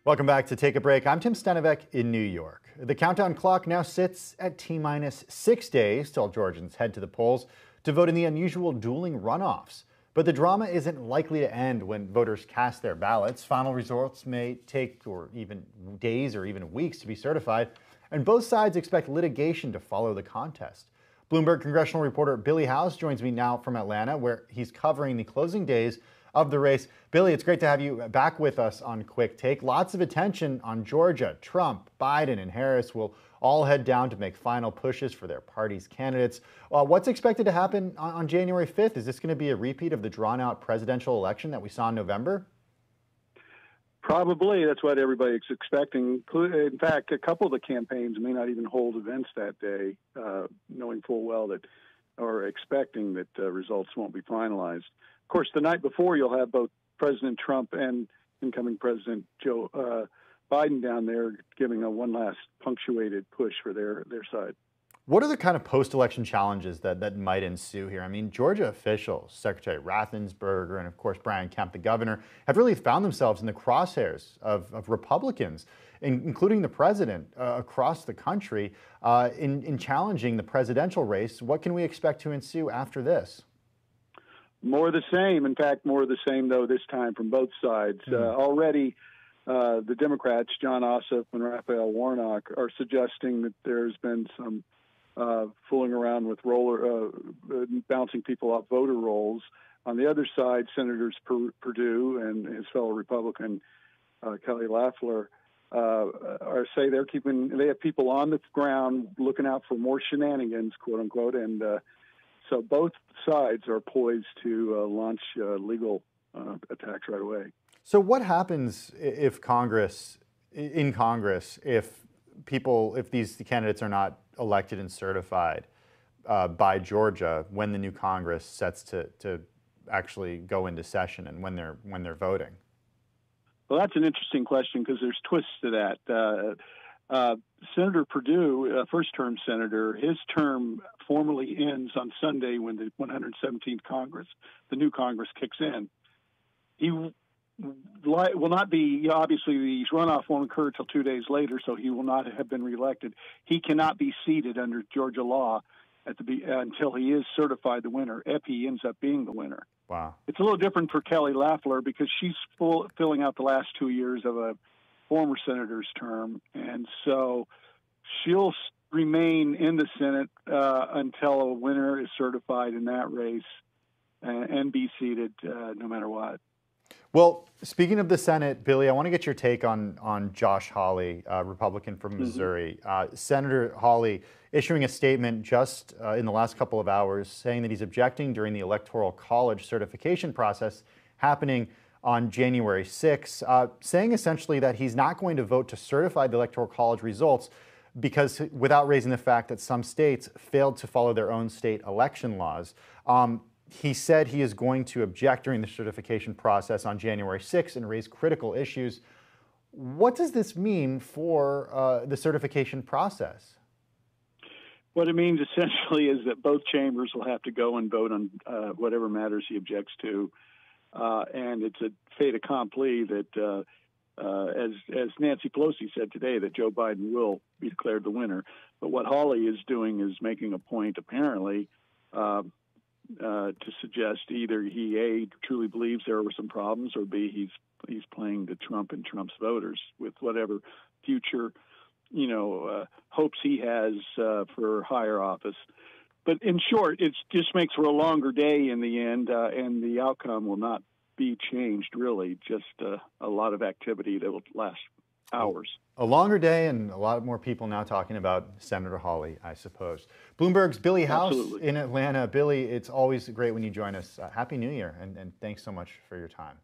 Welcome back to Take a Break. I'm Tim Stenevec in New York. The countdown clock now sits at T-minus 6 days till Georgians head to the polls to vote in the unusual dueling runoffs. But the drama isn't likely to end when voters cast their ballots. Final results may take even days or even weeks to be certified, and both sides expect litigation to follow the contest. Bloomberg congressional reporter Billy Howes joins me now from Atlanta, where he's covering the closing days of the race. Billy, it's great to have you back with us on Quick Take. Lots of attention on Georgia. Trump, Biden, and Harris will all head down to make final pushes for their party's candidates. What's expected to happen on January 5th? Is this going to be a repeat of the drawn-out presidential election that we saw in November? Probably. That's what everybody's expecting. In fact, a couple of the campaigns may not even hold events that day, knowing full well that, or expecting that results won't be finalized. Of course, the night before, you'll have both President Trump and incoming President Joe Biden down there giving a one last punctuated push for their side. What are the kind of post-election challenges that might ensue here? I mean, Georgia officials, Secretary Raffensperger and, of course, Brian Kemp, the governor, have really found themselves in the crosshairs of Republicans, including the president across the country, in challenging the presidential race. What can we expect to ensue after this? More of the same. In fact, more of the same, though, this time from both sides. Already, the Democrats, John Ossoff and Raphael Warnock, are suggesting that there's been some fooling around with bouncing people off voter rolls. On the other side, Senators Perdue and his fellow Republican Kelly Loeffler say they have people on the ground looking out for more shenanigans, quote unquote, and so both sides are poised to launch legal attacks right away. So what happens if in Congress, if these candidates are not elected and certified by Georgia when the new Congress sets to actually go into session and when they're voting? Well, that's an interesting question because there's twists to that. Senator Perdue, first-term senator, his term formally ends on Sunday when the 117th Congress, the new Congress, kicks in. He will not be, obviously, the runoff won't occur until 2 days later, so he will not have been reelected. He cannot be seated under Georgia law until he is certified the winner, if he ends up being the winner. Wow. It's a little different for Kelly Loeffler because she's filling out the last 2 years of a former senator's term, and so she'll remain in the Senate until a winner is certified in that race and be seated no matter what. Well, speaking of the Senate, Billy, I want to get your take on Josh Hawley, Republican from Missouri. Senator Hawley issuing a statement just in the last couple of hours saying that he's objecting during the Electoral College certification process happening on January 6th, saying essentially that he's not going to vote to certify the Electoral College results because without raising the fact that some states failed to follow their own state election laws. He said he is going to object during the certification process on January 6th and raise critical issues. What does this mean for the certification process? What it means essentially is that both chambers will have to go and vote on whatever matters he objects to. And it's a fait accompli that, as Nancy Pelosi said today, that Joe Biden will be declared the winner. But what Hawley is doing is making a point, apparently, to suggest either he, A, truly believes there were some problems, or B, he's playing to Trump and Trump's voters with whatever future, hopes he has for higher office. But in short, it just makes for a longer day in the end, and the outcome will not be changed, really, just a lot of activity that will last hours. A longer day and a lot more people now talking about Senator Hawley, I suppose. Bloomberg's Billy Howes in Atlanta. Billy, it's always great when you join us. Happy New Year, and thanks so much for your time.